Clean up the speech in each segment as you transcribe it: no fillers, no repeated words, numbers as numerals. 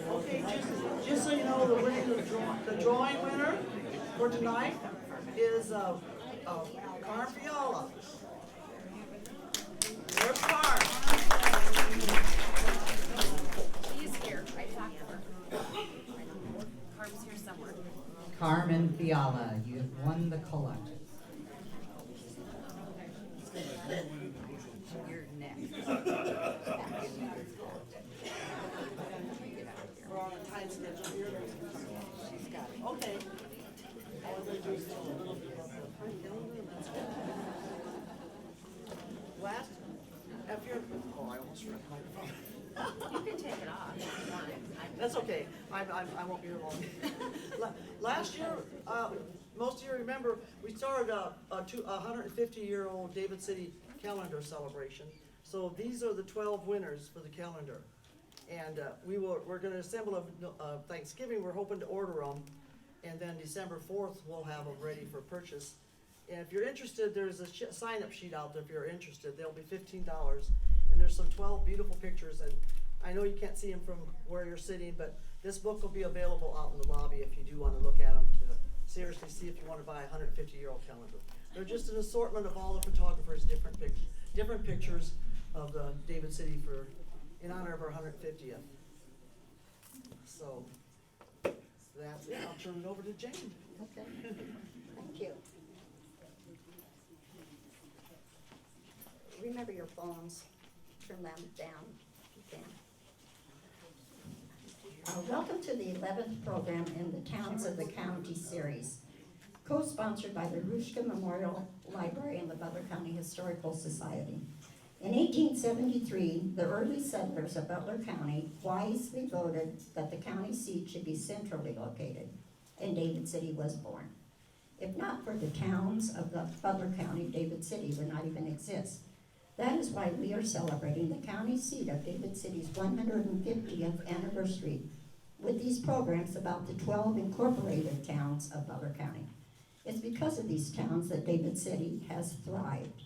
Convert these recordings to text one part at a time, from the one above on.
Okay, just so you know, the drawing winner for tonight is Carm Fiala. There's Carm. She's here. I talked to her. Carm's here somewhere. Carmen Fiala, you have won the collection. You're next. We're on a tight schedule here. She's got it. Okay. All we're gonna do is tell a little bit about the calendar, and that's good. Last, if you're, oh, I almost forgot the microphone. You can take it off if you want. That's okay. I won't be here long. Last year, most of you remember, we started a 150-year-old David City calendar celebration. So these are the 12 winners for the calendar. And we're going to assemble a Thanksgiving. We're hoping to order them. And then December 4th, we'll have them ready for purchase. And if you're interested, there's a sign-up sheet out there if you're interested. They'll be $15. And there's some 12 beautiful pictures. And I know you can't see them from where you're sitting, but this book will be available out in the lobby if you do want to look at them to seriously see if you want to buy a 150-year-old calendar. They're just an assortment of all the photographers' different pictures of the David City in honor of our 150th. So that's it. I'll turn it over to Jane. Okay, thank you. Remember your phones, turn them down if you can. Welcome to the 11th program in the Towns of the County series, co-sponsored by the Rushka Memorial Library and the Butler County Historical Society. In 1873, the early settlers of Butler County wisely voted that the county seat should be centrally located, and David City was born. If not for the towns of the Butler County, David City would not even exist. That is why we are celebrating the county seat of David City's 150th anniversary with these programs about the 12 incorporated towns of Butler County. It's because of these towns that David City has thrived.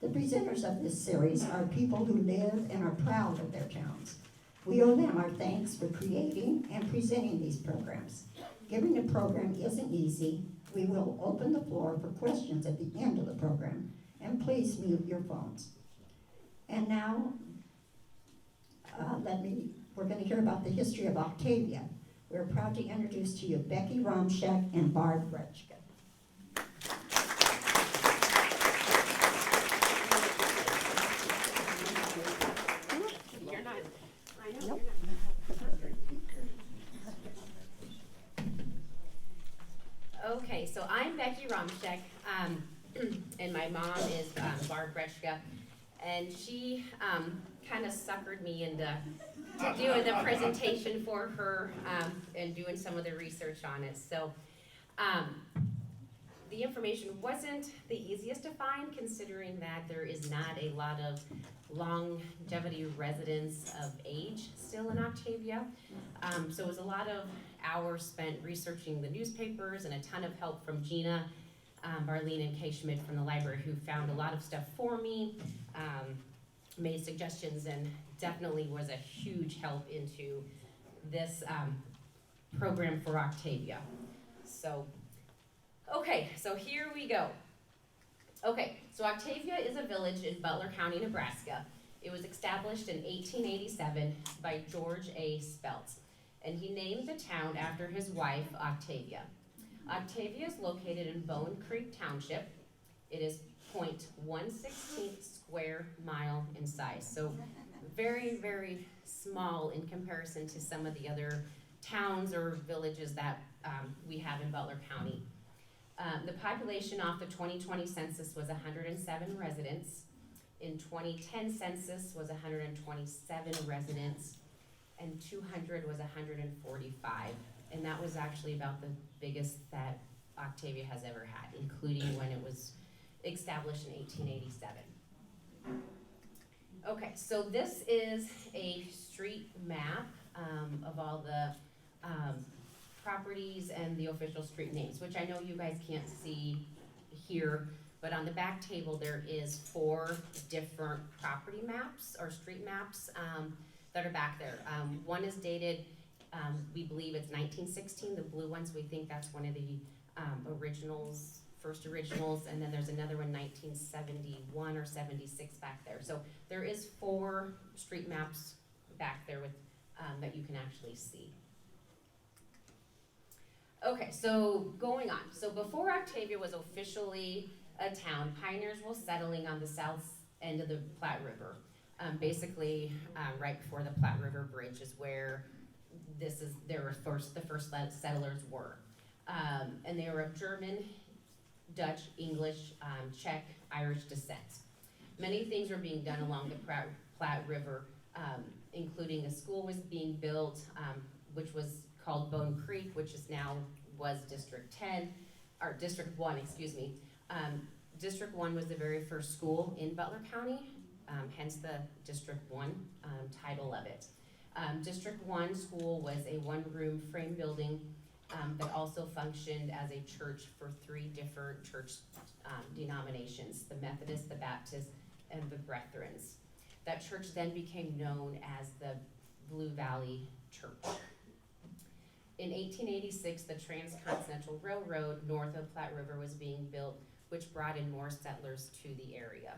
The presenters of this series are people who live and are proud of their towns. We owe them our thanks for creating and presenting these programs. Giving a program isn't easy. We will open the floor for questions at the end of the program, and please mute your phones. And now, we're going to hear about the history of Octavia. We're proud to introduce to you Becky Romshek and Barb Retschke. You're not. I know. Nope. Okay, so I'm Becky Romshek, and my mom is Barb Retschke, and she kind of suckered me into doing the presentation for her and doing some of the research on it. So the information wasn't the easiest to find, considering that there is not a lot of longevity residents of age still in Octavia. So it was a lot of hours spent researching the newspapers and a ton of help from Gina, Barlene, and Kay Schmidt from the library, who found a lot of stuff for me, made suggestions, and definitely was a huge help into this program for Octavia. So, okay, so here we go. Okay, so Octavia is a village in Butler County, Nebraska. It was established in 1887 by George A. Speltz, and he named the town after his wife, Octavia. Octavia is located in Bone Creek Township. It is 0.116 square mile in size, so very, very small in comparison to some of the other towns or villages that we have in Butler County. The population off the 2020 census was 107 residents. In 2010 census was 127 residents, and 200 was 145. And that was actually about the biggest that Octavia has ever had, including when it was established in 1887. Okay, so this is a street map of all the properties and the official street names, which I know you guys can't see here, But on the back table, there is 4 different property maps or street maps that are back there. One is dated, we believe it's 1916, the blue ones, we think that's one of the originals, first originals, and then there's another one, 1971 or 76 back there. So there is 4 street maps back there with, that you can actually see. Okay, so going on. So before Octavia was officially a town, pioneers were settling on the south end of the Platte River. Basically, right before the Platte River Bridge is where the first settlers were. And they were of German, Dutch, English, Czech, Irish descent. Many things were being done along the Platte River, including a school was being built, which was called Bone Creek, which is now was District 1, excuse me. District 1 was the very first school in Butler County, hence the District 1 title of it. District 1 school was a 1-room frame building that also functioned as a church for 3 different church denominations, the Methodist, the Baptist, and the Brethrens. That church then became known as the Blue Valley Church. In 1886, the Transcontinental Railroad north of Platte River was being built, which brought in more settlers to the area.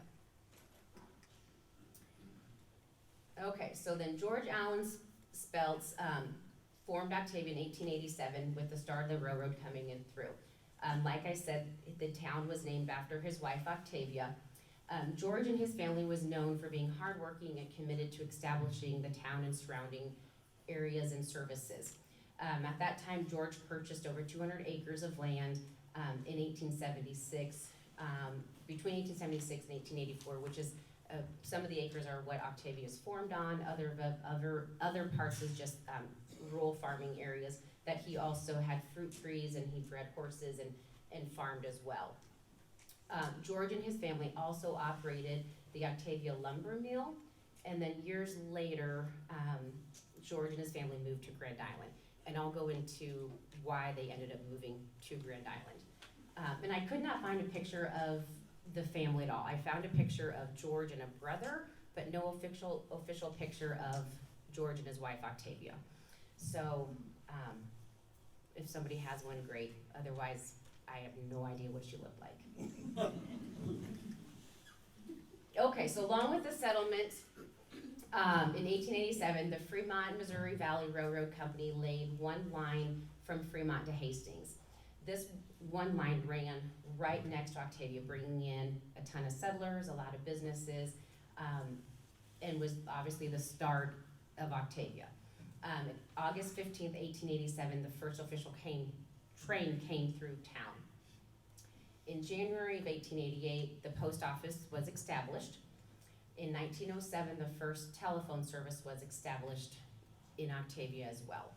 Okay, so then George Allen Speltz formed Octavia in 1887 with the start of the railroad coming in through. Like I said, the town was named after his wife Octavia. George and his family was known for being hardworking and committed to establishing the town and surrounding areas and services. At that time, George purchased over 200 acres of land in 1876, between 1876 and 1884, which is some of the acres are what Octavia is formed on. Other parts is just rural farming areas that he also had fruit trees and he bred horses and farmed as well. George and his family also operated the Octavia lumber mill, and then years later, George and his family moved to Grand Island. And I'll go into why they ended up moving to Grand Island. And I could not find a picture of the family at all. I found a picture of George and a brother, but no official picture of George and his wife Octavia. So if somebody has one, great. Otherwise, I have no idea what she looked like. Okay, so along with the settlement, in 1887, the Fremont Missouri Valley Railroad Company laid one line from Fremont to Hastings. This one line ran right next to Octavia, bringing in a ton of settlers, a lot of businesses, and was obviously the start of Octavia. August 15th, 1887, the first official train came through town. In January of 1888, the post office was established. In 1907, the first telephone service was established in Octavia as well.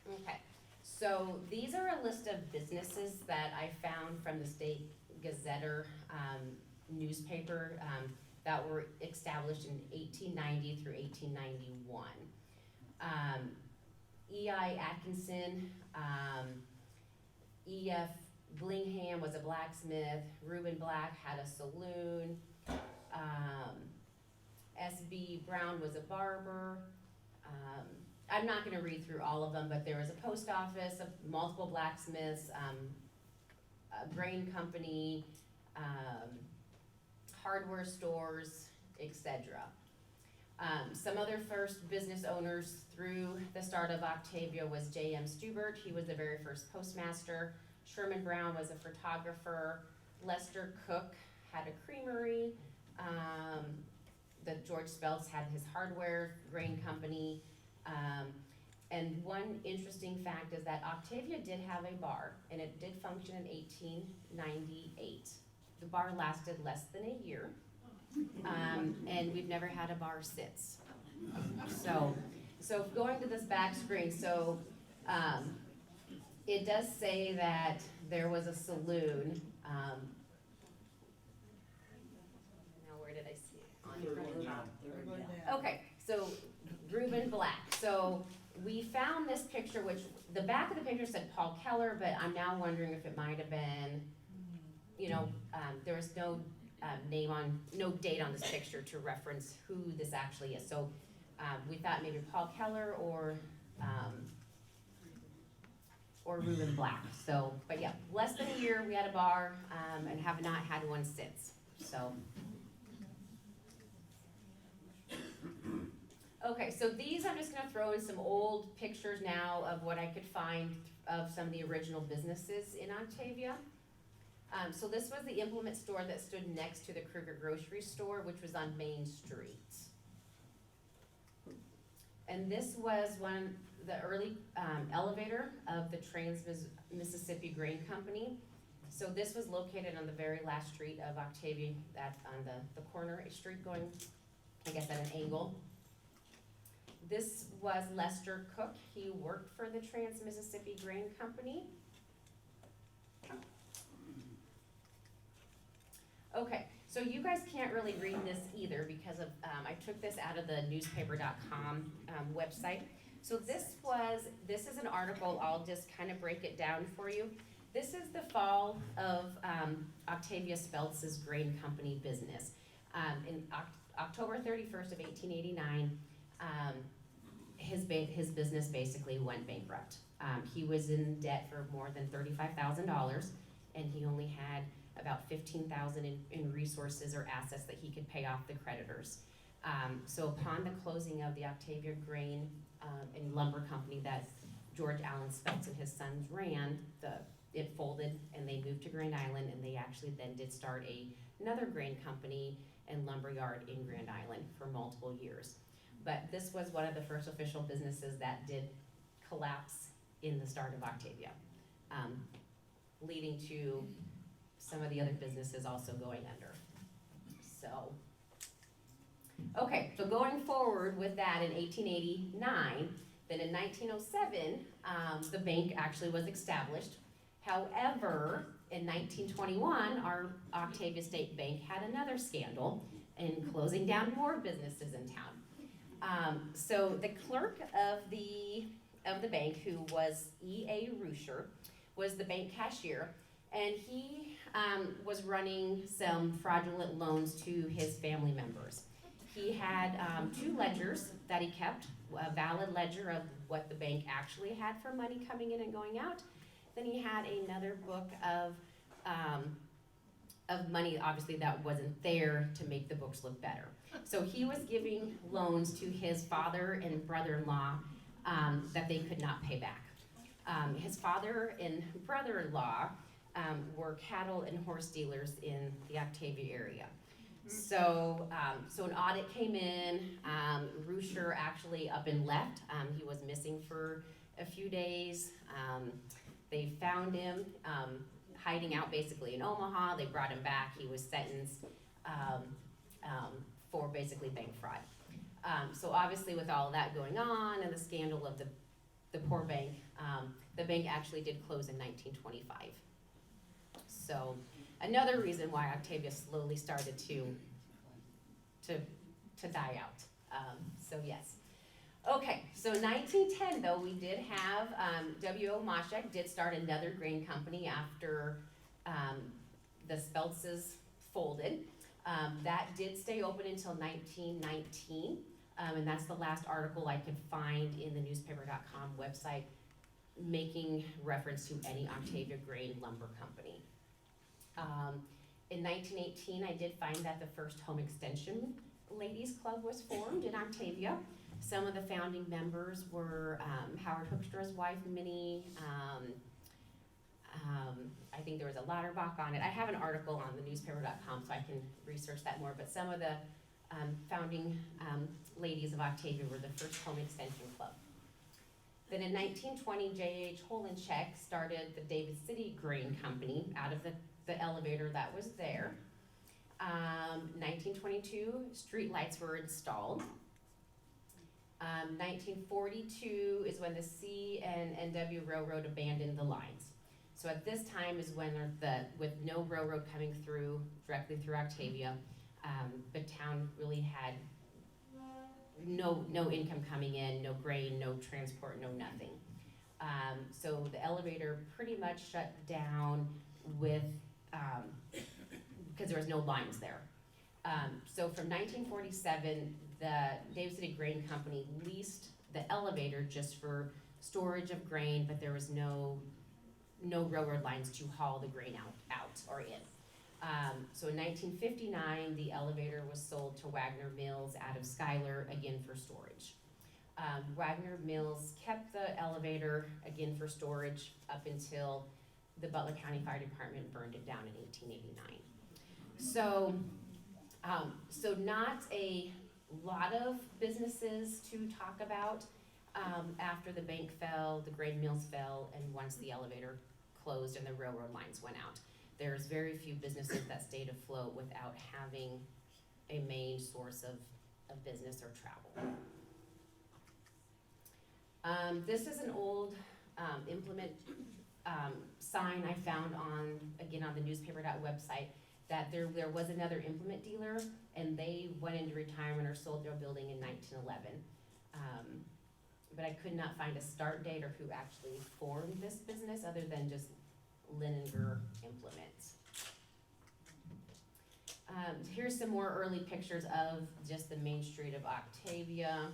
Okay, so these are a list of businesses that I found from the State Gazetter newspaper that were established in 1890 through 1891. E.I. Atkinson, E.F. Blingham was a blacksmith, Reuben Black had a saloon, S.B. Brown was a barber. I'm not gonna read through all of them, but there was a post office, multiple blacksmiths, a grain company, hardware stores, etc. Some other first business owners through the start of Octavia was J.M. Stubert. He was the very first postmaster. Sherman Brown was a photographer. Lester Cook had a creamery. George Speltz had his hardware grain company. And one interesting fact is that Octavia did have a bar, and it did function in 1898. The bar lasted less than a year, and we've never had a bar since. So going to this back screen, it does say that there was a saloon. Now where did I see it? On your Okay, so Reuben Black. So we found this picture, which the back of the picture said Paul Keller, but I'm now wondering if it might have been, there was no no date on this picture to reference who this actually is. So we thought maybe Paul Keller or Reuben Black. So, but yeah, less than a year we had a bar and have not had one since. So. Okay, so these I'm just gonna throw in some old pictures now of what I could find of some of the original businesses in Octavia. So this was the implement store that stood next to the Kruger grocery store, which was on Main Street. And this was the early elevator of the Trans-Mississippi Grain Company. So this was located on the very last street of Octavia, that's on the corner street going, I guess at an angle. This was Lester Cook. He worked for the Trans-Mississippi Grain Company. Okay, so you guys can't really read this either because of, I took this out of the newspaper.com website. So this is an article, I'll just kind of break it down for you. This is the fall of Octavia Speltz's grain company business. In October 31st of 1889, his business basically went bankrupt. He was in debt for more than $35,000, and he only had about $15,000 in resources or assets that he could pay off the creditors. So upon the closing of the Octavia Grain and Lumber Company that George Allen Speltz and his sons ran, it folded and they moved to Grand Island, and they actually then did start another grain company and lumber yard in Grand Island for multiple years. But this was one of the first official businesses that did collapse in the start of Octavia, leading to some of the other businesses also going under. So, okay, so going forward with that in 1889, then in 1907, the bank actually was established. However, in 1921, our Octavia State Bank had another scandal in closing down more businesses in town. So the clerk of the bank, who was E.A. Ruscher, was the bank cashier, and he was running some fraudulent loans to his family members. He had 2 ledgers that he kept, a valid ledger of what the bank actually had for money coming in and going out. Then he had another book of money, obviously, that wasn't there to make the books look better. So he was giving loans to his father and brother-in-law that they could not pay back. His father and brother-in-law were cattle and horse dealers in the Octavia area. So an audit came in. Ruscher actually up and left. He was missing for a few days. They found him hiding out basically in Omaha. They brought him back. He was sentenced for basically bank fraud. So obviously with all of that going on and the scandal of the poor bank, the bank actually did close in 1925. So another reason why Octavia slowly started to die out. So yes. Okay, so 1910 though, we did have, W.O. Moshek did start another grain company after the Speltzes folded. That did stay open until 1919, and that's the last article I could find in the newspaper.com website making reference to any Octavia Grain Lumber Company. In 1918, I did find that the first Home Extension Ladies Club was formed in Octavia. Some of the founding members were Howard Hoekstra's wife, Minnie. I think there was a Lauterbach on it. I have an article on the newspaper.com, so I can research that more. But some of the founding ladies of Octavia were the first Home Extension Club. Then in 1920, J.H. Holenchek started the David City Grain Company out of the elevator that was there. 1922, street lights were installed. 1942 is when the C&N.W. Railroad abandoned the lines. So at this time is when with no railroad coming through, directly through Octavia, the town really had no income coming in, no grain, no transport, no nothing. So the elevator pretty much shut down with, because there was no lines there. So from 1947, the David City Grain Company leased the elevator just for storage of grain, but there was no railroad lines to haul the grain out or in. So in 1959, the elevator was sold to Wagner Mills out of Schuyler, again for storage. Wagner Mills kept the elevator, again for storage, up until the Butler County Fire Department burned it down in 1889. So, so not a lot of businesses to talk about after the bank fell, the grain mills fell, and once the elevator closed and the railroad lines went out. There's very few businesses that stayed afloat without having a main source of business or travel. This is an old implement sign I found on the newspaper.website that there was another implement dealer and they went into retirement or sold their building in 1911. But I could not find a start date or who actually formed this business other than just Linninger Implements. Here's some more early pictures of just the main street of Octavia.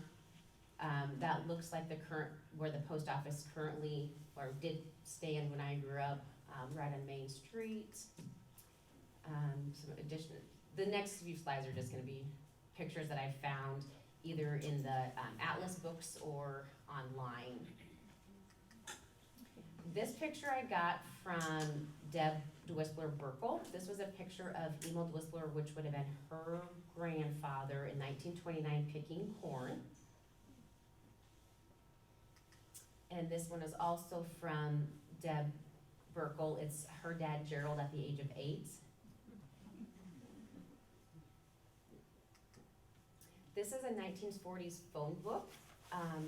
That looks like where the post office currently, or did stand when I grew up, right on Main Street. The next few slides are just gonna be pictures that I found either in the Atlas books or online. This picture I got from Deb Dwissler-Burkle. This was a picture of Emil Dwissler, which would have been her grandfather in 1929 picking corn. And this one is also from Deb Burkle. It's her dad, Gerald, at the age of 8. This is a 1940s phone book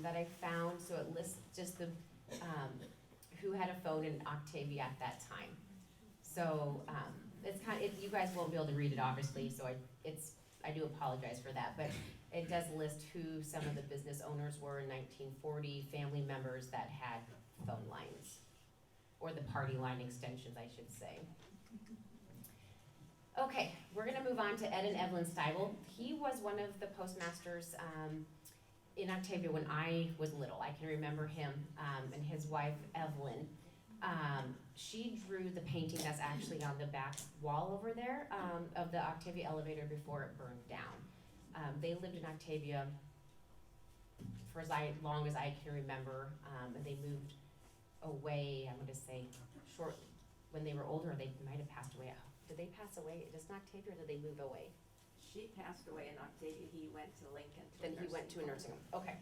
that I found, so it lists just the who had a phone in Octavia at that time. So it's you guys won't be able to read it obviously, so I do apologize for that, but it does list who some of the business owners were in 1940, family members that had phone lines, or the party line extensions, I should say. Okay, we're gonna move on to Ed and Evelyn Stiebel. He was one of the postmasters in Octavia when I was little. I can remember him and his wife, Evelyn. She drew the painting that's actually on the back wall over there of the Octavia elevator before it burned down. They lived in Octavia for as long as I can remember, and they moved away, I'm gonna say, when they were older, they might have passed away. Did they pass away just in Octavia, or did they move away? She passed away in Octavia, he went to Lincoln. Then he went to a nursing home, okay.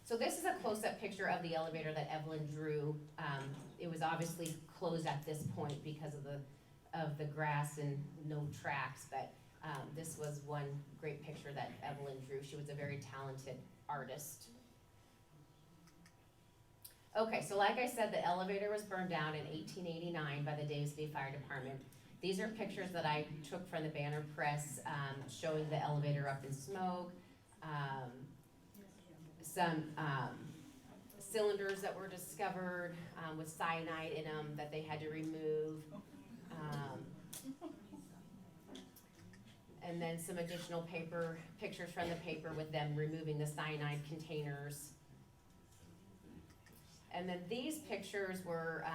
So this is a close-up picture of the elevator that Evelyn drew. It was obviously closed at this point because of the grass and no tracks, but this was one great picture that Evelyn drew. She was a very talented artist. Okay, so like I said, the elevator was burned down in 1889 by the Davis City Fire Department. These are pictures that I took from the Banner Press showing the elevator up in smoke. Some cylinders that were discovered with cyanide in them that they had to remove. And then some additional pictures from the paper with them removing the cyanide containers. And then these pictures were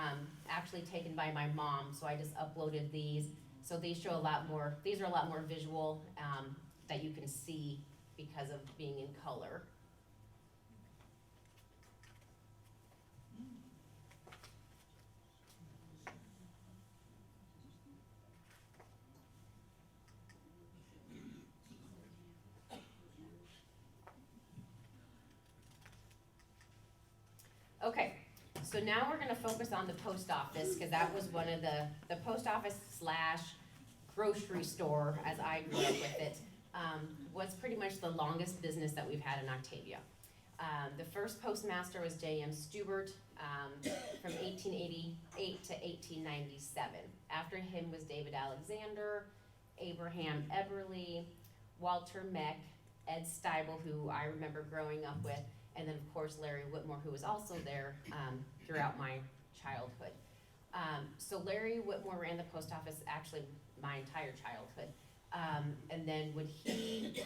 actually taken by my mom, so I just uploaded these. So these show these are a lot more visual that you can see because of being in color. Okay, so now we're gonna focus on the post office, because that was one of the post office / grocery store, as I grew up with it, was pretty much the longest business that we've had in Octavia. The first postmaster was J.M. Stubert from 1888 to 1897. After him was David Alexander, Abraham Eberly, Walter Meck, Ed Stiebel, who I remember growing up with, and then of course Larry Whitmore, who was also there throughout my childhood. So Larry Whitmore ran the post office actually my entire childhood. And then when he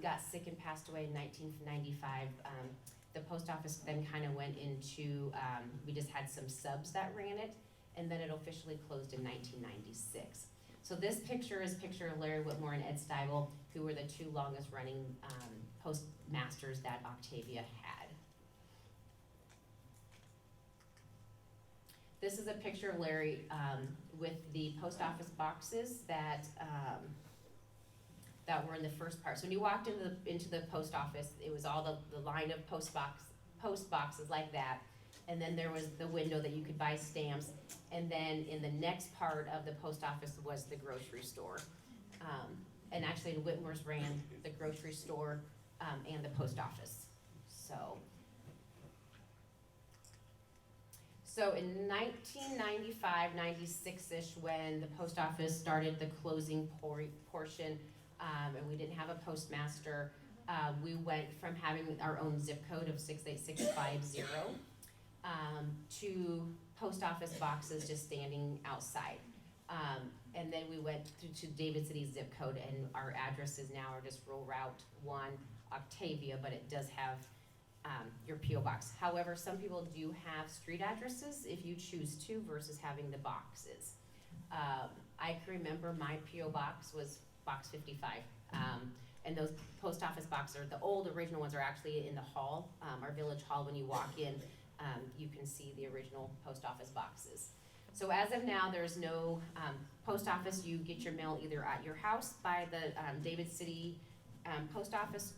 got sick and passed away in 1995, the post office then kind of went into, we just had some subs that ran it, and then it officially closed in 1996. So this picture is a picture of Larry Whitmore and Ed Stiebel, who were the two longest running postmasters that Octavia had. This is a picture of Larry with the post office boxes that that were in the first part. So when you walked into the post office, it was all the line of post boxes like that. And then there was the window that you could buy stamps. And then in the next part of the post office was the grocery store. And actually Whitmore's ran the grocery store and the post office. So in 1995, 96-ish, when the post office started the closing portion, and we didn't have a postmaster, we went from having our own zip code of 68650 to post office boxes just standing outside. And then we went to David City's zip code, and our addresses now are just Rural Route 1, Octavia, but it does have your P.O. box. However, some people do have street addresses if you choose to versus having the boxes. I can remember my P.O. box was box 55. And those post office boxes, the old original ones, are actually in the hall, our village hall. When you walk in, you can see the original post office boxes. So as of now, there's no post office. You get your mail either at your house by the David City post office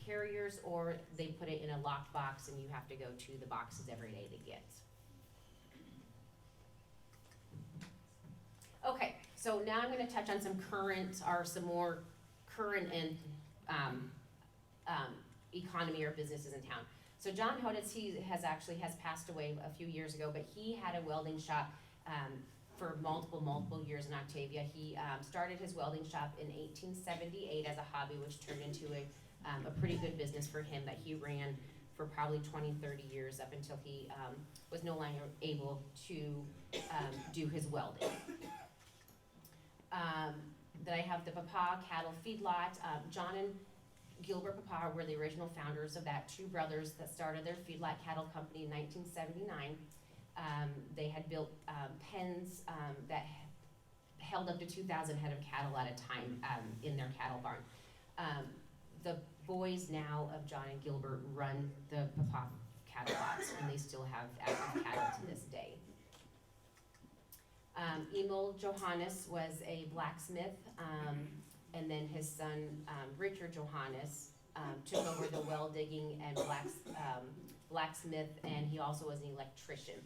carriers, or they put it in a locked box and you have to go to the boxes every day to get. Okay, so now I'm going to touch on some more current and economy or businesses in town. So John Hoditz, he has passed away a few years ago, but he had a welding shop for multiple years in Octavia. He started his welding shop in 1878 as a hobby, which turned into a pretty good business for him that he ran for probably 20, 30 years up until he was no longer able to do his welding. Then I have the Papa Cattle Feedlot. John and Gilbert Papa were the original founders of that, two brothers that started their feedlot cattle company in 1979. They had built pens that held up to 2,000 head of cattle at a time in their cattle barn. The boys now of John and Gilbert run the Papa cattle lots, and they still have active cattle to this day. Emil Johannes was a blacksmith, and then his son Richard Johannes took over the well digging and blacksmith, and he also was an electrician.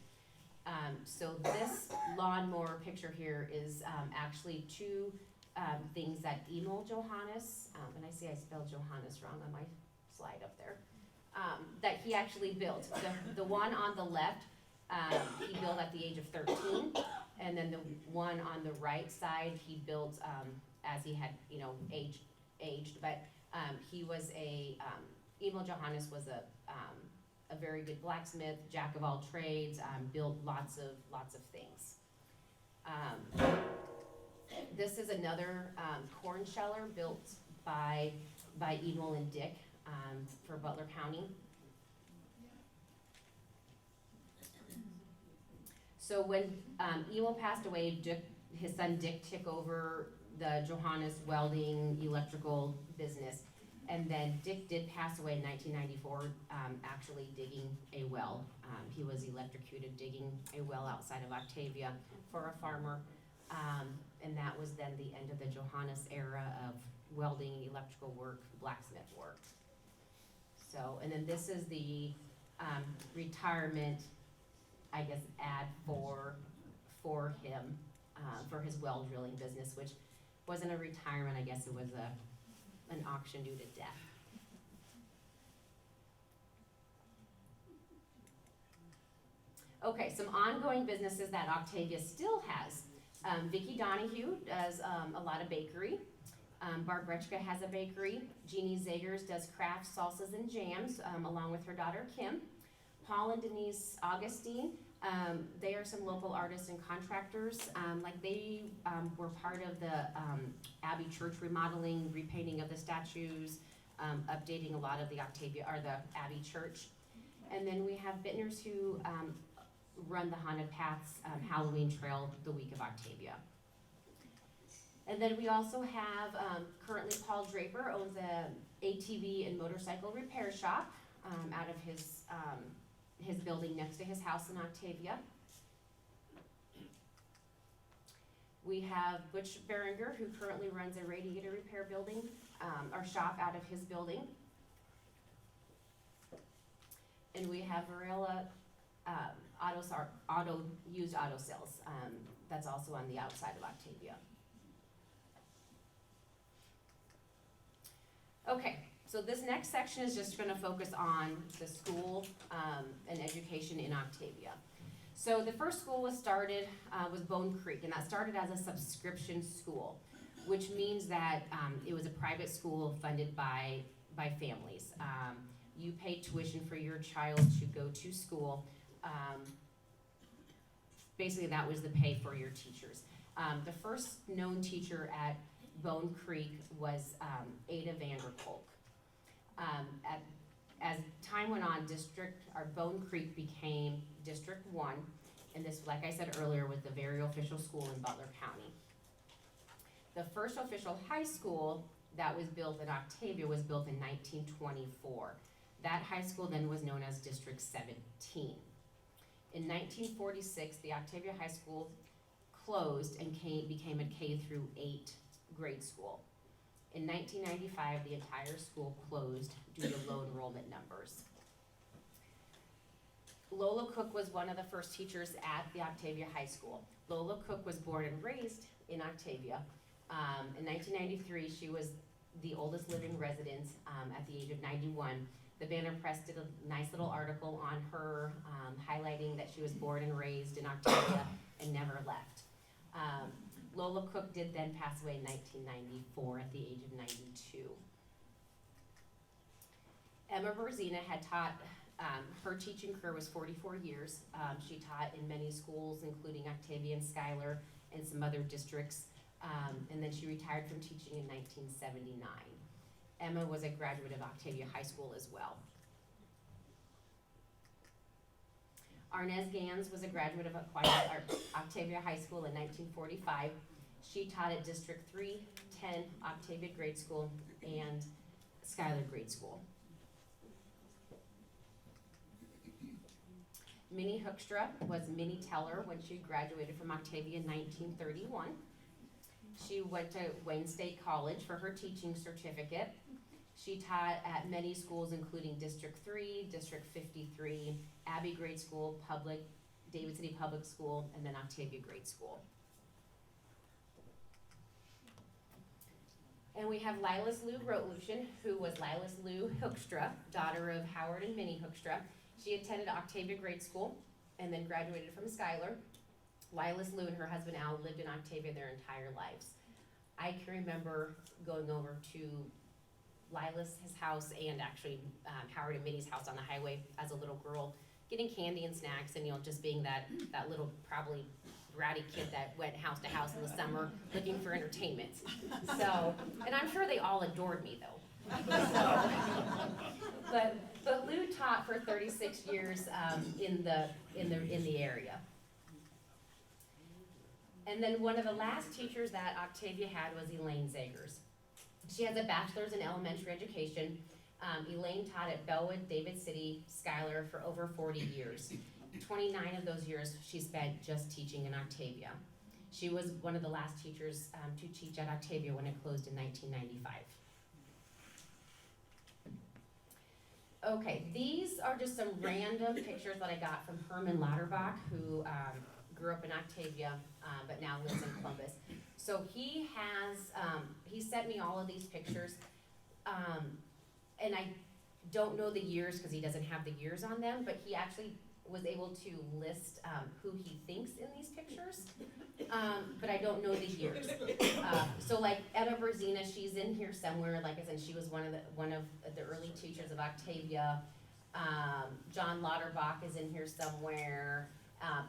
So this lawnmower picture here is actually two things that Emil Johannes, and I see I spelled Johannes wrong on my slide up there, that he actually built. The one on the left, he built at the age of 13, and then the one on the right side, he built as he had, aged, but he was Emil Johannes was a very good blacksmith, jack of all trades, built lots of things. This is another corn sheller built by Emil and Dick for Butler County. So when Emil passed away, his son Dick took over the Johannes welding electrical business. And then Dick did pass away in 1994, actually digging a well. He was electrocuted digging a well outside of Octavia for a farmer. And that was then the end of the Johannes era of welding, electrical work, blacksmith work. So, and then this is the retirement, I guess, ad for him, for his well drilling business, which wasn't a retirement, I guess it was an auction due to death. Okay, some ongoing businesses that Octavia still has. Vicki Donahue does a lot of bakery. Barb Retschka has a bakery. Jeannie Zagers does crafts, salsas, and jams, along with her daughter Kim. Paul and Denise Augustine, they are some local artists and contractors. They were part of the Abbey Church remodeling, repainting of the statues, updating a lot of the Octavia, or the Abbey Church. And then we have Bittners who run the Haunted Paths Halloween Trail the week of Octavia. And then we also have, currently Paul Draper owns a ATV and motorcycle repair shop out of his building next to his house in Octavia. We have Butch Berenger, who currently runs a radiator repair building, or shop out of his building. And we have Varela used auto sales, that's also on the outside of Octavia. Okay, so this next section is just gonna focus on the school and education in Octavia. So the first school was started, was Bone Creek, and that started as a subscription school, which means that it was a private school funded by families. You pay tuition for your child to go to school. Basically, that was the pay for your teachers. The first known teacher at Bone Creek was Ada Vanderkolk. As time went on, Bone Creek became District 1, and this, like I said earlier, was the very official school in Butler County. The first official high school that was built in Octavia was built in 1924. That high school then was known as District 17. In 1946, the Octavia High School closed and became a K-8 grade school. In 1995, the entire school closed due to low enrollment numbers. Lola Cook was one of the first teachers at the Octavia High School. Lola Cook was born and raised in Octavia. In 1993, she was the oldest living resident at the age of 91. The Banner Press did a nice little article on her, highlighting that she was born and raised in Octavia and never left. Lola Cook did then pass away in 1994 at the age of 92. Emma Berzina had taught, her teaching career was 44 years. She taught in many schools, including Octavia and Schuyler and some other districts, and then she retired from teaching in 1979. Emma was a graduate of Octavia High School as well. Arnez Gans was a graduate of Octavia High School in 1945. She taught at District 3, 10, Octavia Grade School, and Schuyler Grade School. Minnie Hoekstra was Minnie Teller when she graduated from Octavia in 1931. She went to Wayne State College for her teaching certificate. She taught at many schools, including District 3, District 53, Abbey Grade School, David City Public School, and then Octavia Grade School. And we have Lilas Lou Rotlution, who was Lilas Lou Hoekstra, daughter of Howard and Minnie Hoekstra. She attended Octavia Grade School and then graduated from Schuyler. Lilas Lou and her husband Al lived in Octavia their entire lives. I can remember going over to Lilas' house and actually Howard and Minnie's house on the highway as a little girl, getting candy and snacks and, just being that little probably bratty kid that went house to house in the summer looking for entertainment. So, and I'm sure they all adored me though. So, but Lou taught for 36 years in the area. And then one of the last teachers that Octavia had was Elaine Zagers. She has a bachelor's in elementary education. Elaine taught at Bellwood, David City, Schuyler for over 40 years. 29 of those years she spent just teaching in Octavia. She was one of the last teachers to teach at Octavia when it closed in 1995. Okay, these are just some random pictures that I got from Herman Lauterbach, who grew up in Octavia, but now lives in Columbus. So he sent me all of these pictures, and I don't know the years because he doesn't have the years on them, but he actually was able to list, who he thinks in these pictures, but I don't know the years. So like Emma Berzina, she's in here somewhere, like I said, she was one of the early teachers of Octavia. John Lauterbach is in here somewhere.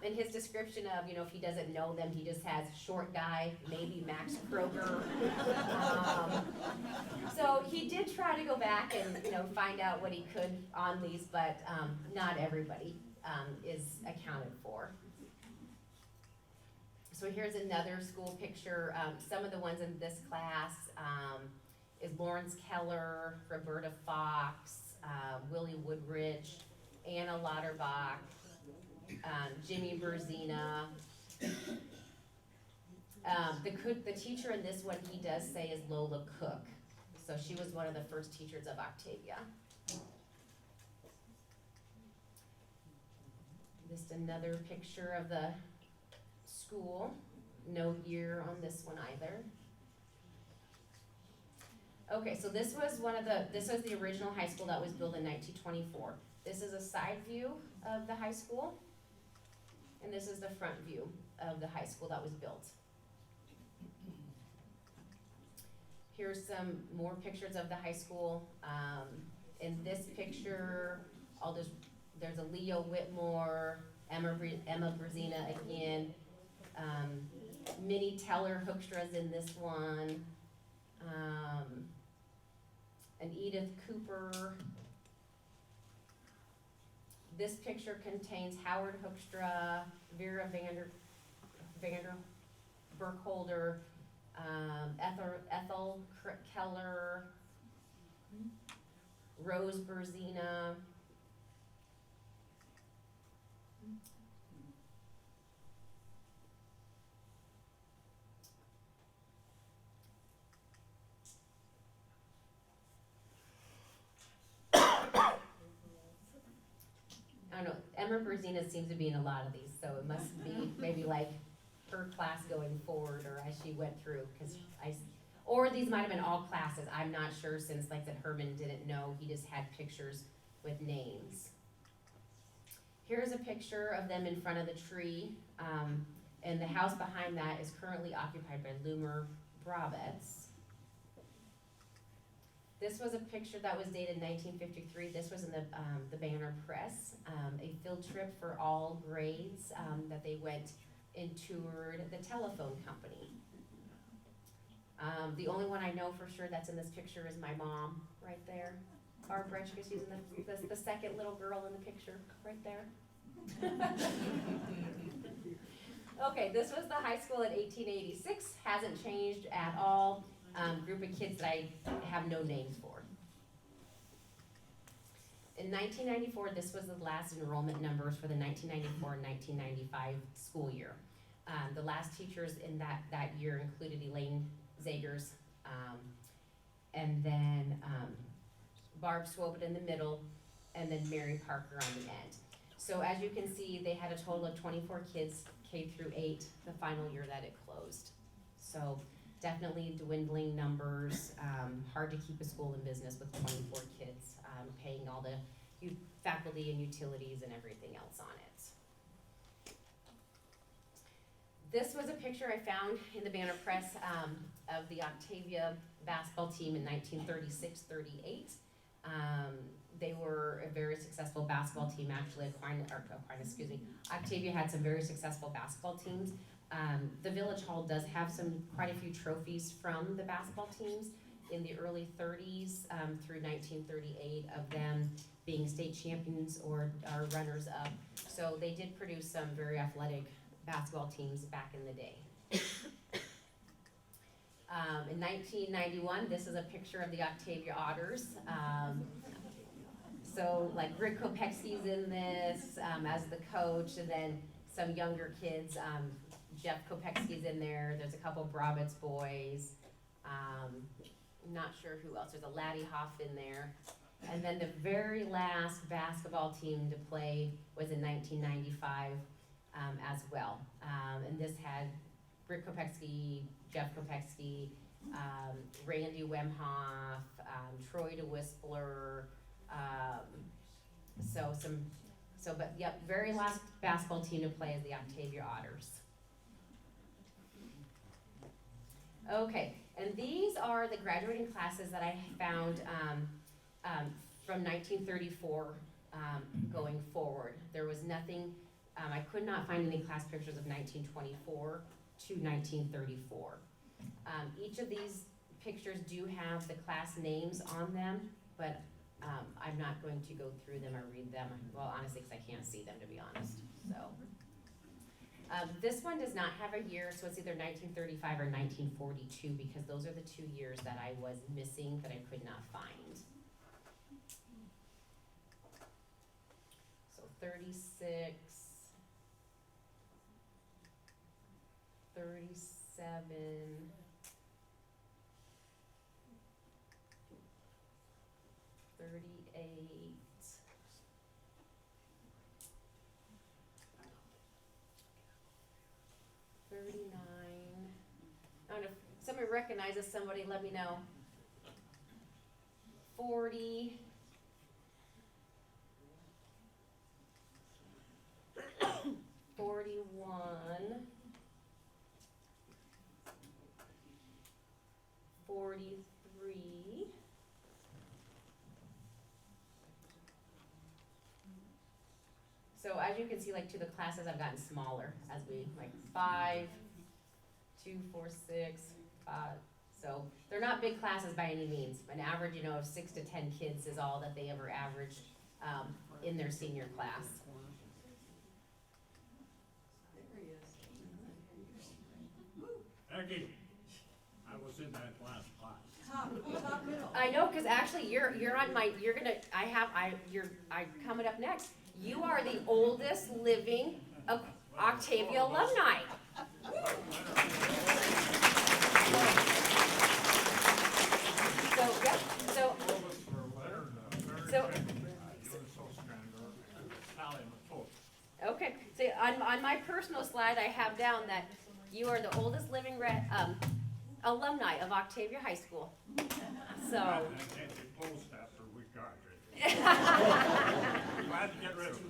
And his description of, if he doesn't know them, he just has short guy, maybe Max Kroger. So he did try to go back and, find out what he could on these, but not everybody is accounted for. So here's another school picture. Some of the ones in this class is Lawrence Keller, Roberta Fox, Willie Woodridge, Anna Lauterbach, Jimmy Berzina. The teacher in this one, he does say, is Lola Cook. So she was one of the first teachers of Octavia. Just another picture of the school. No year on this one either. Okay, so this was the original high school that was built in 1924. This is a side view of the high school. And this is the front view of the high school that was built. Here's some more pictures of the high school. In this picture, there's a Leo Whitmore, Emma Berzina again, Minnie Teller Hoekstra's in this one, and Edith Cooper. This picture contains Howard Hoekstra, Vera Vander Burkholder, Ethel Keller, Rose Berzina. I don't know, Emma Berzina seems to be in a lot of these, so it must be maybe like her class going forward or as she went through, or these might have been all classes, I'm not sure, since like that Herman didn't know, he just had pictures with names. Here's a picture of them in front of the tree, and the house behind that is currently occupied by Loomer Brabetz. This was a picture that was dated 1953. This was in the Banner Press, a field trip for all grades that they went and toured the telephone company. The only one I know for sure that's in this picture is my mom, right there. Barbara, she's in the second little girl in the picture, right there. Okay, this was the high school in 1886, hasn't changed at all. Group of kids that I have no names for. In 1994, this was the last enrollment numbers for the 1994 and 1995 school year. The last teachers in that year included Elaine Zagers, and then Barb Swobit in the middle, and then Mary Parker on the end. So as you can see, they had a total of 24 kids, K through 8, the final year that it closed. So definitely dwindling numbers, hard to keep a school in business with 24 kids, paying all the faculty and utilities and everything else on it. This was a picture I found in the Banner Press of the Octavia basketball team in 1936-38. They were a very successful basketball team, actually. Octavia had some very successful basketball teams. The Village Hall does have quite a few trophies from the basketball teams in the early 30s through 1938 of them being state champions or runners up. So they did produce some very athletic basketball teams back in the day. In 1991, this is a picture of the Octavia Otters. So like Rick Kopecki's in this as the coach, and then some younger kids. Jeff Kopecki's in there. There's a couple Brabetz boys. Not sure who else. There's a Laddie Hoff in there. And then the very last basketball team to play was in 1995 as well. And this had Rick Kopecki, Jeff Kopecki, Randy Wemhoff, Troy DeWispler. So So, but yep, very last basketball team to play is the Octavia Otters. Okay, and these are the graduating classes that I found from 1934 going forward. There was nothing, I could not find any class pictures of 1924 to 1934. Each of these pictures do have the class names on them, but I'm not going to go through them or read them, well, honestly, because I can't see them, to be honest, so. This one does not have a year, so it's either 1935 or 1942, because those are the 2 years that I was missing that I could not find. So 36, 37, 38, 39. I don't know if somebody recognizes somebody, let me know. 40. 41. 43. So as you can see, like, to the classes have gotten smaller as we, like, 5, 2, 4, 6, 5. So they're not big classes by any means. An average, you know, of 6 to 10 kids is all that they ever averaged in their senior class. Aggie, I was in that last class. I know, because actually you're on my, you're coming up next. You are the oldest living Octavia alumni. So, yep, so, okay, so on my personal slide, I have down that you are the oldest living alumni of Octavia High School. So. I can't get closed after we graduated. Glad to get rid of it.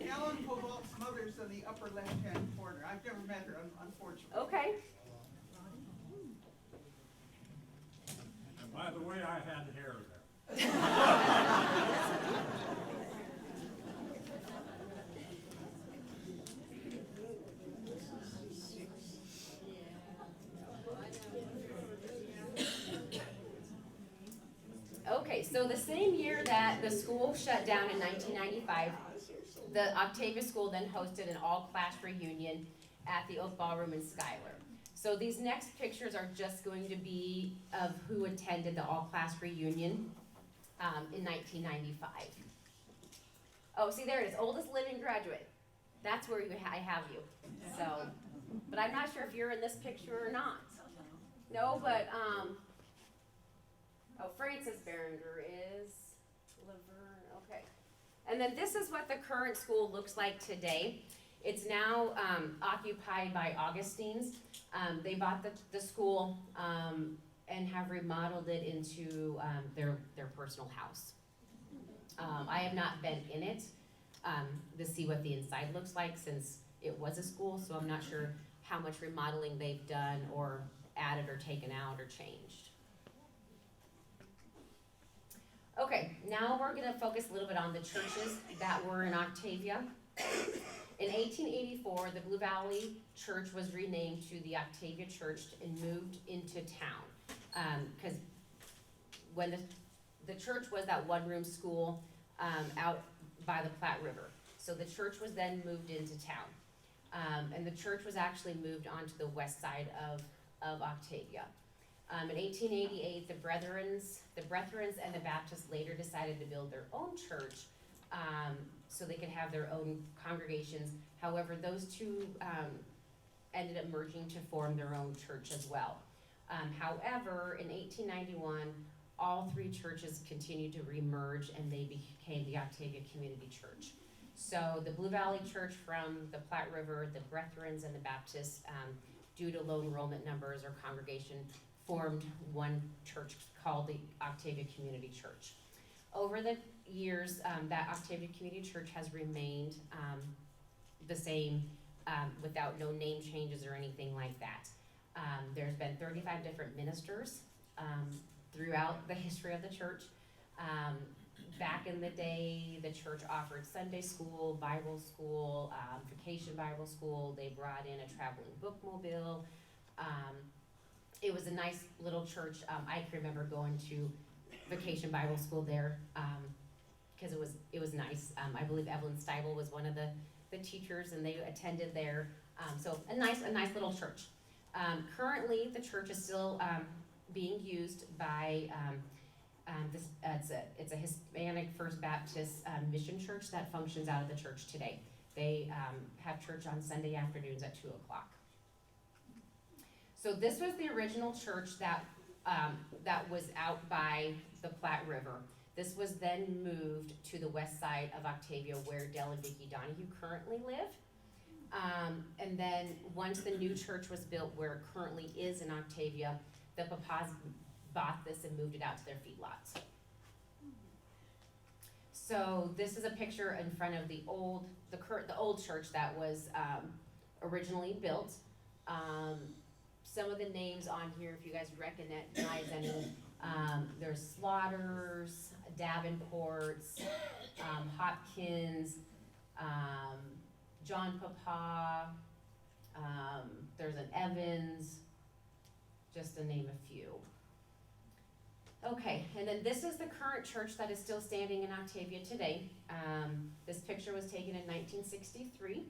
Ellen Koval's mother's in the upper left-hand corner. I've never met her, unfortunately. Okay. And by the way, I had hair there. Okay, so the same year that the school shut down in 1995, the Octavia School then hosted an all-class reunion at the Oak Ballroom in Schuyler. So these next pictures are just going to be of who attended the all-class reunion in 1995. Oh, see, there it is, oldest living graduate. That's where I have you. So, but I'm not sure if you're in this picture or not. No, but oh, Francis Berenger is Laverne, okay. And then this is what the current school looks like today. It's now occupied by Augustines. They bought the school and have remodeled it into their personal house. I have not been in it to see what the inside looks like since it was a school, so I'm not sure how much remodeling they've done or added or taken out or changed. Okay, now we're going to focus a little bit on the churches that were in Octavia. In 1884, the Blue Valley Church was renamed to the Octavia Church and moved into town. Because when the church was that one-room school out by the Platte River. So the church was then moved into town. And the church was actually moved onto the west side of Octavia. In 1888, the Brethrens and the Baptists later decided to build their own church so they could have their own congregations. However, those two ended up merging to form their own church as well. However, in 1891, all three churches continued to remerge and they became the Octavia Community Church. So the Blue Valley Church from the Platte River, the Brethrens and the Baptists, due to low enrollment numbers or congregation, formed one church called the Octavia Community Church. over the years, that Octavia Community Church has remained the same, without no name changes or anything like that. There's been 35 different ministers throughout the history of the church. Back in the day, the church offered Sunday school, Bible school, vacation Bible school. They brought in a traveling bookmobile. It was a nice little church. I can remember going to vacation Bible school there because it was nice. I believe Evelyn Steibel was one of the teachers, and they attended there. So a nice little church. Currently, the church is still being used by it's a Hispanic First Baptist mission church that functions out of the church today. They have church on Sunday afternoons at 2 o'clock. So this was the original church that was out by the Platte River. This was then moved to the west side of Octavia, where Dell and Vicki Donahue currently live. And then once the new church was built where it currently is in Octavia, the Papas bought this and moved it out to their feedlots. So this is a picture in front of the old church that was originally built. Some of the names on here, if you guys recognize any, there's Slaughters, Davenports, Hopkins, John Papa, there's an Evans, just to name a few. Okay, and then this is the current church that is still standing in Octavia today. This picture was taken in 1963.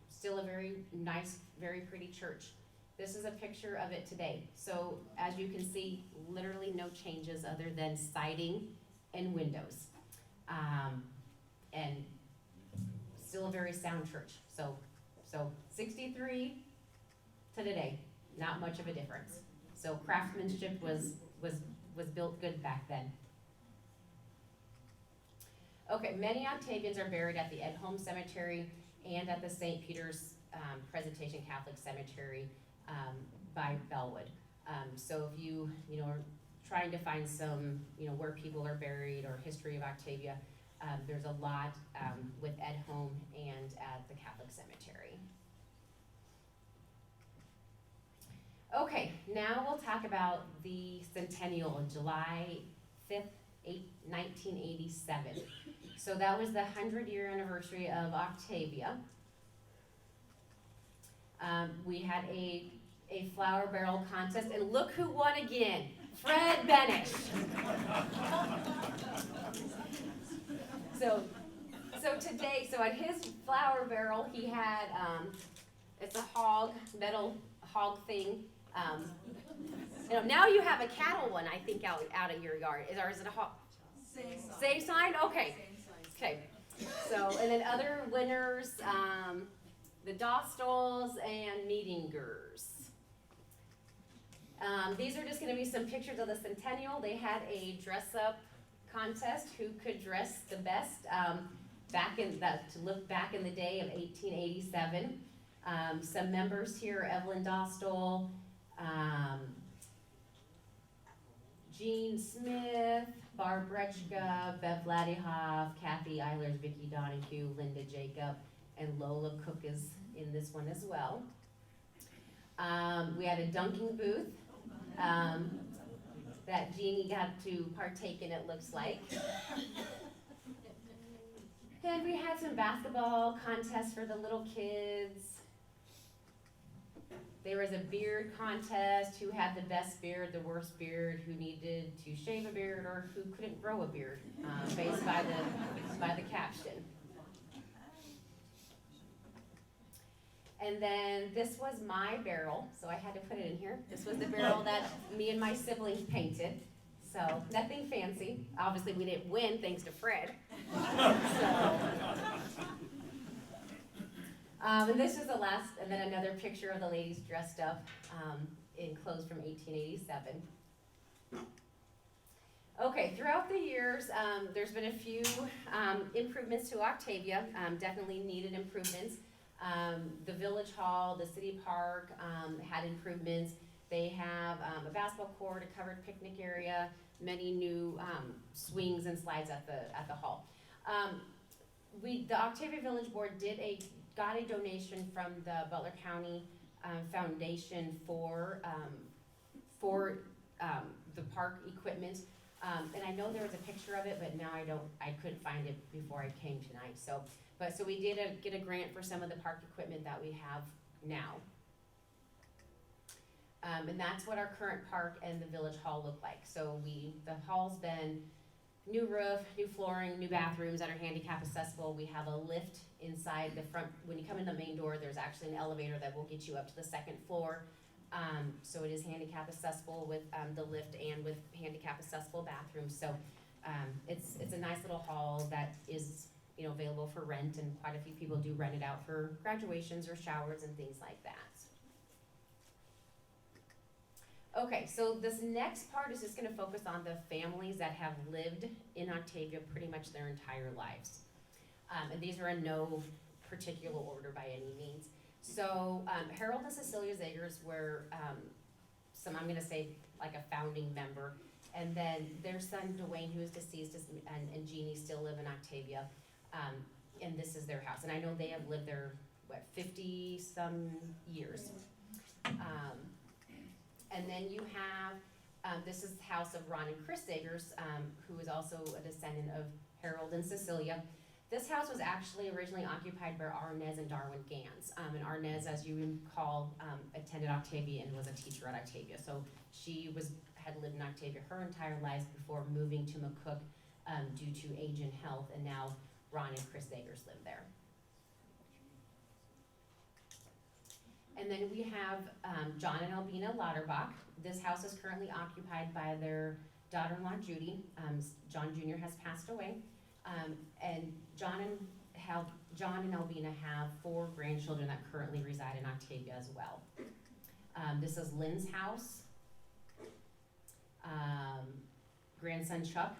Still a very nice, very pretty church. This is a picture of it today. So as you can see, literally no changes other than siding and windows. And still a very sound church. So 63 to today, not much of a difference. So craftsmanship was built good back then. Okay, many Octavians are buried at the Ed Home Cemetery and at the St. Peter's Presentation Catholic Cemetery by Bellwood. So if you are trying to find some, where people are buried or history of Octavia, there's a lot with Ed Home and at the Catholic Cemetery. Okay, now we'll talk about the centennial on July 5th, 1987. So that was the 100-year anniversary of Octavia. We had a flower barrel contest, and look who won again, Fred Benish. So today, at his flower barrel, he had, it's a metal hog thing. Now you have a cattle one, I think, out of your yard. Is it a hog? Same sign? Okay. Okay. So, and then other winners, the Dostals and Meetingers. These are just going to be some pictures of the centennial. They had a dress-up contest, who could dress the best, to look back in the day of 1887. Some members here: Evelyn Dostal, Jean Smith, Barb Brechka, Bev Vladihoff, Kathy Eilers, Vicki Donahue, Linda Jacob, and Lola Cook is in this one as well. We had a dunking booth that Jeannie got to partake in, it looks like. And we had some basketball contests for the little kids. There was a beard contest, who had the best beard, the worst beard, who needed to shave a beard, or who couldn't grow a beard, based by the caption. And then this was my barrel, so I had to put it in here. This was the barrel that me and my siblings painted. So nothing fancy. Obviously we didn't win thanks to Fred. And this is the last, and then another picture of the ladies dressed up in clothes from 1887. Okay, throughout the years, there's been a few improvements to Octavia, definitely needed improvements. The Village Hall, the City Park had improvements. They have a basketball court, a covered picnic area, many new swings and slides at the hall. The Octavia Village Board got a donation from the Butler County Foundation for the park equipment. And I know there was a picture of it, but now I couldn't find it before I came tonight. So we did get a grant for some of the park equipment that we have now. And that's what our current park and the village hall look like. So the hall's been new roof, new flooring, new bathrooms that are handicap accessible. We have a lift inside the front. When you come in the main door, there's actually an elevator that will get you up to the second floor. So it is handicap accessible with the lift and with handicap accessible bathrooms. So it's a nice little hall that is available for rent, and quite a few people do rent it out for graduations or showers and things like that. Okay, so this next part is just going to focus on the families that have lived in Octavia pretty much their entire lives. And these are in no particular order by any means. So Harold and Cecilia Zagers were I'm going to say like a founding member. And then their son Dwayne, who is deceased, and Jeannie still live in Octavia. And this is their house. And I know they have lived there, 50-some years. And then you have, this is the house of Ron and Chris Zagers, who is also a descendant of Harold and Cecilia. This house was actually originally occupied by Arnez and Darwin Gans. And Arnez, as you recall, attended Octavia and was a teacher at Octavia. So she had lived in Octavia her entire life before moving to McCook due to age and health. And now Ron and Chris Zagers live there. And then we have John and Albina Lauterbach. This house is currently occupied by their daughter-in-law, Judy. John Jr. has passed away. And John and Albina have 4 grandchildren that currently reside in Octavia as well. This is Lynn's house, grandson Chuck.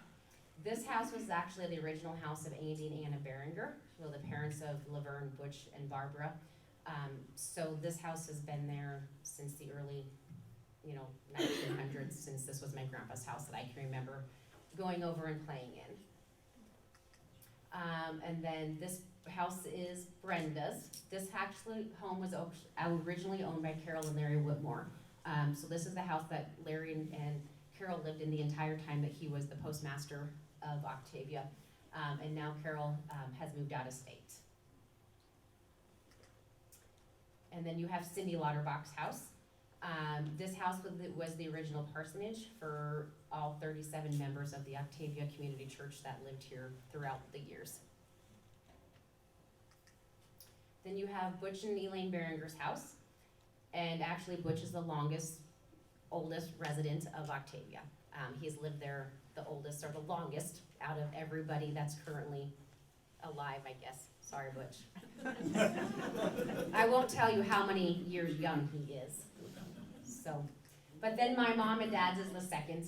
This house was actually the original house of Andy and Anna Berenger, who are the parents of Laverne, Butch, and Barbara. So this house has been there since the early, 1900s, since this was my grandpa's house that I can remember going over and playing in. And then this house is Brenda's. This home was originally owned by Carol and Larry Whitmore. So this is the house that Larry and Carol lived in the entire time that he was the postmaster of Octavia. And now Carol has moved out of state. And then you have Cindy Lauterbach's house. This house was the original parsonage for all 37 members of the Octavia Community Church that lived here throughout the years. Then you have Butch and Elaine Berenger's house. And actually Butch is the oldest resident of Octavia. He's lived there the oldest or the longest out of everybody that's currently alive, I guess. Sorry, Butch. I won't tell you how many years young he is. So, but then my mom and dad's is the second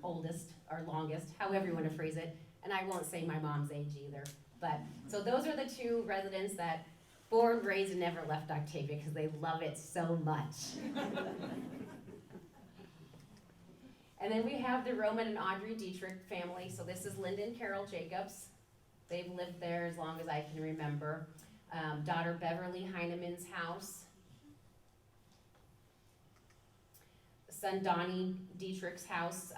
oldest or longest, however you want to phrase it. And I won't say my mom's age either. But so those are the 2 residents that born, raised, and never left Octavia because they love it so much. And then we have the Roman and Audrey Dietrich family. So this is Linda and Carol Jacobs. They've lived there as long as I can remember. Daughter Beverly Heinemann's house. Son Donnie Dietrich's house.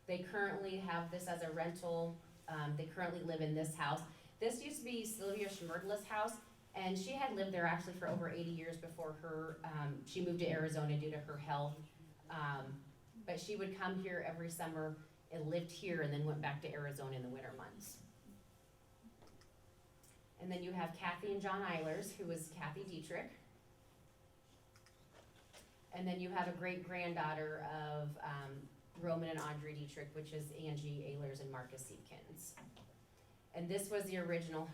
They currently have this as a rental. They currently live in this house. This used to be Sylvia Schmerdla's house, and she had lived there actually for over 80 years before she moved to Arizona due to her health. But she would come here every summer and lived here and then went back to Arizona in the winter months. And then you have Kathy and John Eilers, who is Kathy Dietrich. And then you have a great-granddaughter of Roman and Audrey Dietrich, which is Angie Ehlers and Marcus Seekins. And this was the original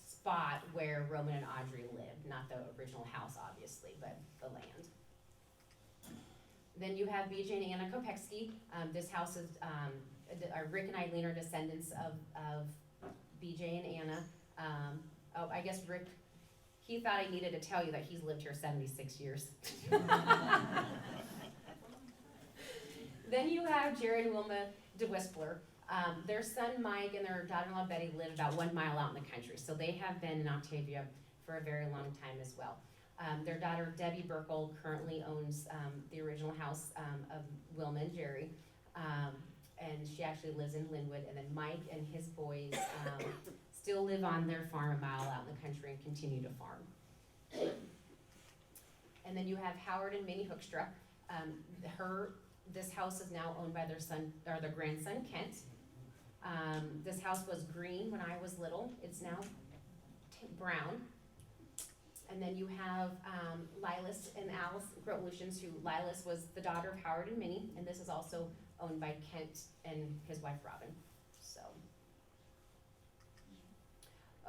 spot where Roman and Audrey lived, not the original house, obviously, but the land. Then you have BJ and Anna Kopecki. This house is, Rick and Eileen are descendants of BJ and Anna. I guess Rick, he thought I needed to tell you that he's lived here 76 years. Then you have Jared and Wilma DeWispler. Their son Mike and their daughter-in-law Betty live about 1 mile out in the country, so they have been in Octavia for a very long time as well. Their daughter Debbie Burkle currently owns the original house of Wilma and Jerry, and she actually lives in Linwood. And then Mike and his boys still live on their farm a mile out in the country and continue to farm. And then you have Howard and Minnie Hoekstra. This house is now owned by their son, or their grandson Kent. This house was green when I was little. It's now brown. And then you have Lilas and Alice Grotlutions, who Lilas was the daughter of Howard and Minnie, and this is also owned by Kent and his wife Robin. So,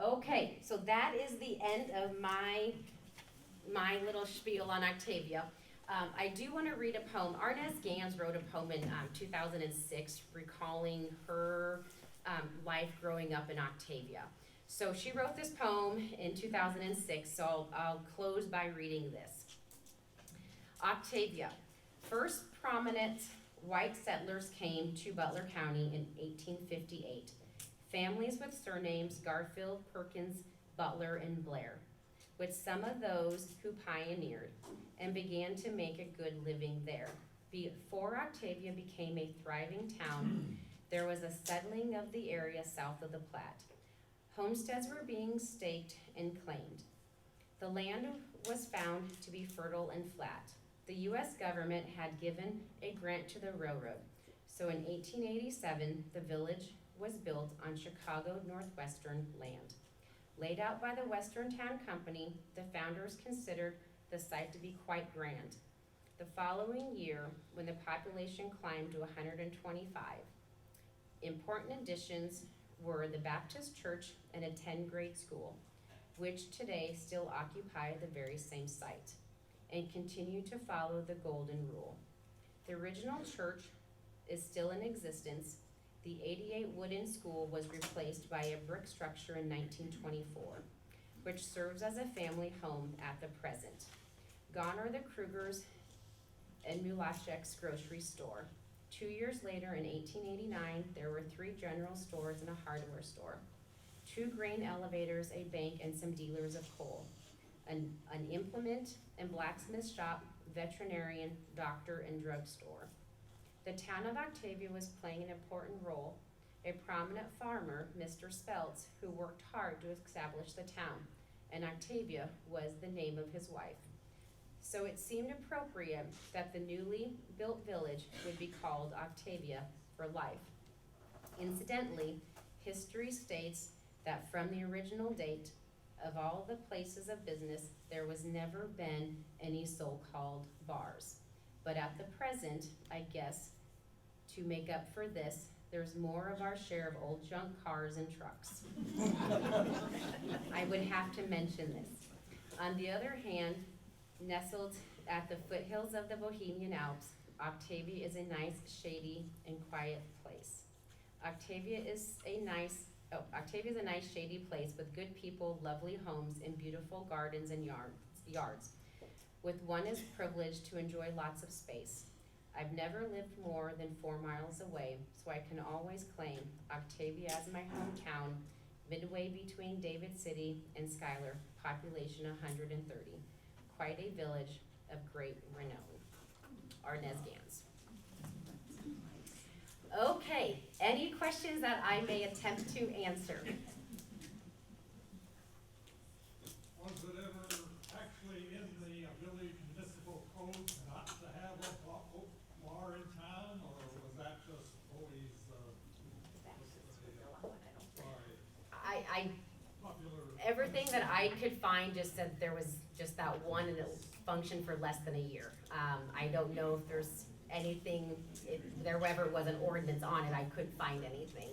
okay, so that is the end of my little spiel on Octavia. I do want to read a poem. Arnez Gans wrote a poem in 2006 recalling her life growing up in Octavia. So she wrote this poem in 2006, so I'll close by reading this. Octavia. First prominent white settlers came to Butler County in 1858. Families with surnames Garfield, Perkins, Butler, and Blair, with some of those who pioneered and began to make a good living there. Before Octavia became a thriving town, there was a settling of the area south of the Platte. Homesteads were being staked and claimed. The land was found to be fertile and flat. The U.S. government had given a grant to the railroad. So in 1887, the village was built on Chicago Northwestern land. Laid out by the Western Town Company, the founders considered the site to be quite grand. The following year, when the population climbed to 125, important additions were the Baptist church and a 10-grade school, which today still occupy the very same site and continue to follow the Golden Rule. The original church is still in existence. The 88 wooden school was replaced by a brick structure in 1924, which serves as a family home at the present. Gone are the Krugers and Mulashek's grocery store. 2 years later, in 1889, there were 3 general stores and a hardware store, 2 grain elevators, a bank, and some dealers of coal, an implement and blacksmith shop, veterinarian, doctor, and drugstore. The town of Octavia was playing an important role. A prominent farmer, Mr. Speltz, who worked hard to establish the town, and Octavia was the name of his wife. So it seemed appropriate that the newly built village would be called Octavia for life. Incidentally, history states that from the original date of all the places of business, there was never been any so-called bars. But at the present, I guess, to make up for this, there's more of our share of old junk cars and trucks. I would have to mention this. On the other hand, nestled at the foothills of the Bohemian Alps, Octavia is a nice, shady, and quiet place. Octavia is a nice, shady place with good people, lovely homes, and beautiful gardens and yards. With one is privileged to enjoy lots of space. I've never lived more than 4 miles away, so I can always claim Octavia as my hometown, midway between David City and Schuyler, population 130. Quite a village of great renown. Arnez Gans. Okay, any questions that I may attempt to answer? Was it ever actually in the village municipal code not to have a bar in town, or was that just always, I popular? everything that I could find just said there was just that one and it functioned for less than a year. I don't know if there's anything, if there ever was an ordinance on it, I couldn't find anything.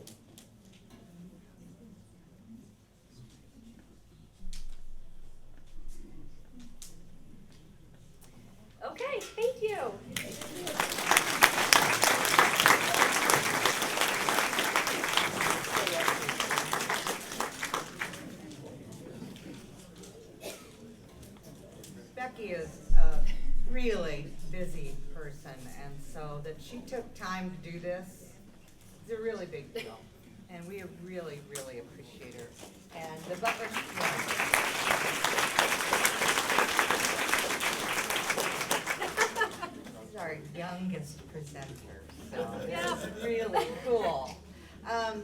Okay, thank you. really busy person, and so that she took time to do this is a really big deal. And we really, really appreciate her. And the Butler, this is our youngest presenter, so this is really cool.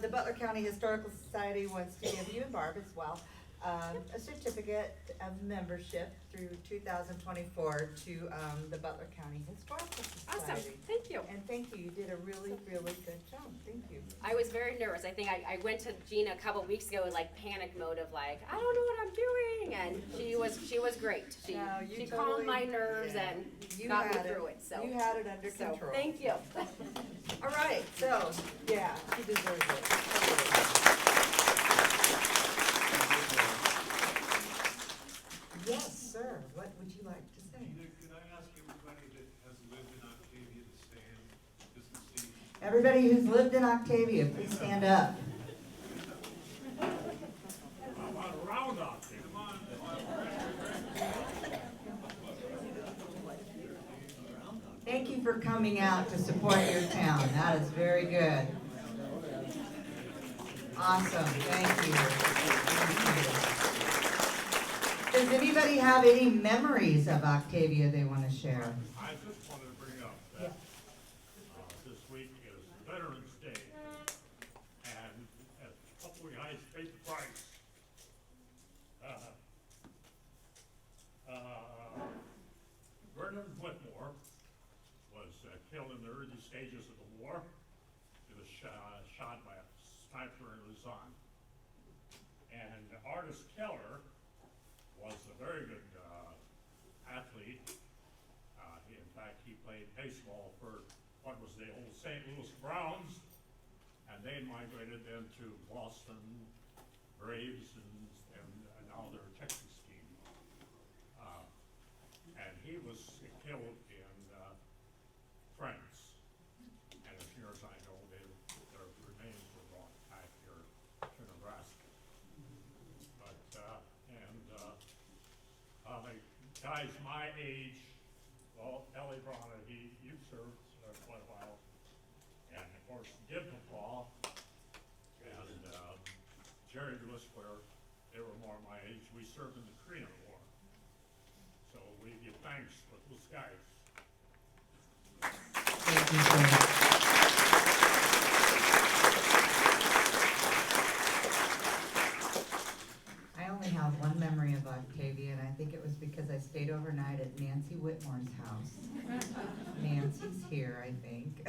The Butler County Historical Society wants to give you and Barb as well a certificate of membership through 2024 to the Butler County Historical Society. Awesome, thank you. And thank you, you did a really, really good job, thank you. I was very nervous. I think I went to Gina a couple weeks ago in like panic mode of like, I don't know what I'm doing, and she was great. She No, you she totally- calmed my nerves yeah. and You got me had through it. So You had it under so control. thank you. All right, so, yeah, she deserves it. Yes, sir, what would you like to say? Could I ask everybody that has lived in Octavia to stand, just to see? Everybody who's lived in Octavia, please stand up. How about a round up? Come on. Thank you for coming out to support your town. That is very good. Awesome, thank you. Does anybody have any memories of Octavia they want to share? I just wanted to bring up that this week is Veterans Day, and as a couple of guys paid the price. Vernon Whitmore was killed in the early stages of the war. He was shot by a sniper in Luzon. And Artis Keller was a very good athlete. In fact, he played baseball for what was the old St. Louis Browns, and they migrated then to Boston Braves, and now they're a Texas team. And he was killed in France, and as near as I know, their remains were brought back here to Nebraska. But guys my age, well, Ellie Brana, you served quite a while, and of course, Dib Paul and Jerry Lewis, where they were more my age, we served in the Korean War. So we give thanks for those guys. Thank you, sir. I only have one memory of Octavia, and I think it was because I stayed overnight at Nancy Whitmore's house. Nancy's here, I think.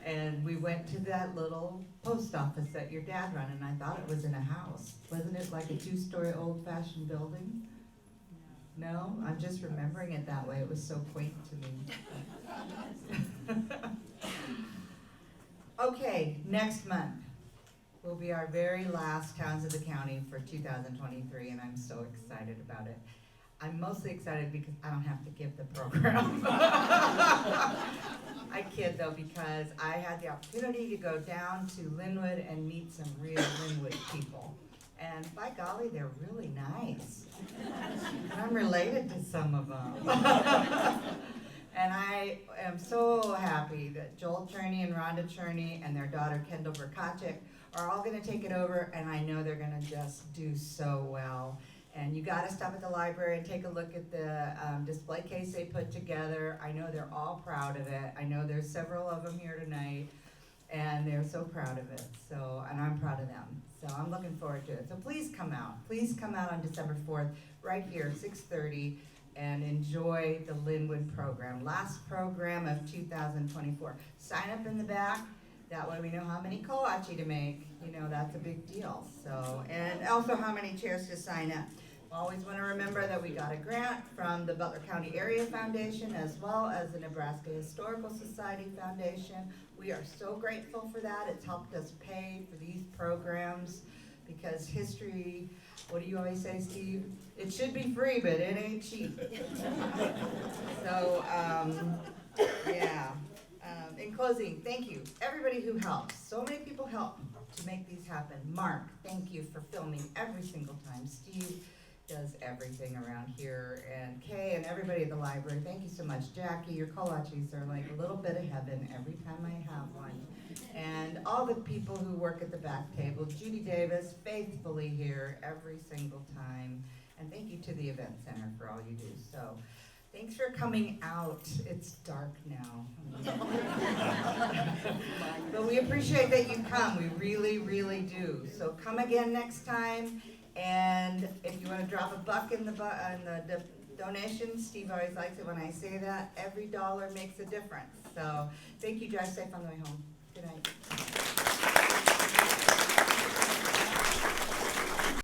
And we went to that little post office that your dad ran, and I thought it was in a house. Wasn't it like a two-story old-fashioned building? No? I'm just remembering it that way. It was so quaint to me. Okay, next month will be our very last Towns of the County for 2023, and I'm so excited about it. I'm mostly excited because I don't have to give the program. I kid though, because I had the opportunity to go down to Linwood and meet some real Linwood people. And by golly, they're really nice. And I'm related to some of them. And I am so happy that Joel Cherney and Rhonda Cherney and their daughter Kendall Verkachik are all gonna take it over, and I know they're gonna just do so well. And you gotta stop at the library and take a look at the display case they put together. I know they're all proud of it. I know there's several of them here tonight, and they're so proud of it. So, and I'm proud of them. So I'm looking forward to it. So please come out. Please come out on December 4th, right here, 6:30, and enjoy the Linwood program. Last program of 2024. Sign up in the back. That way we know how many kolache to make. You know, that's a big deal. So, and also how many chairs to sign up. Always want to remember that we got a grant from the Butler County Area Foundation as well as the Nebraska Historical Society Foundation. We are so grateful for that. It's helped us pay for these programs because history, what do you always say, Steve? It should be free, but it ain't cheap. So, yeah. In closing, thank you, everybody who helps. So many people help to make these happen. Mark, thank you for filming every single time. Steve, does everything around here, and Kay and everybody at the library, thank you so much. Jackie, your kolaches are like a little bit of heaven every time I have one. And all the people who work at the back table, Judy Davis, faithfully here every single time. And thank you to the Event Center for all you do. So, thanks for coming out. It's dark now. But we appreciate that you come. We really, really do. So come again next time. And if you want to drop $1 in the donation, Steve always likes it when I say that. Every dollar makes a difference. So thank you. Drive safe on the way home. Good night.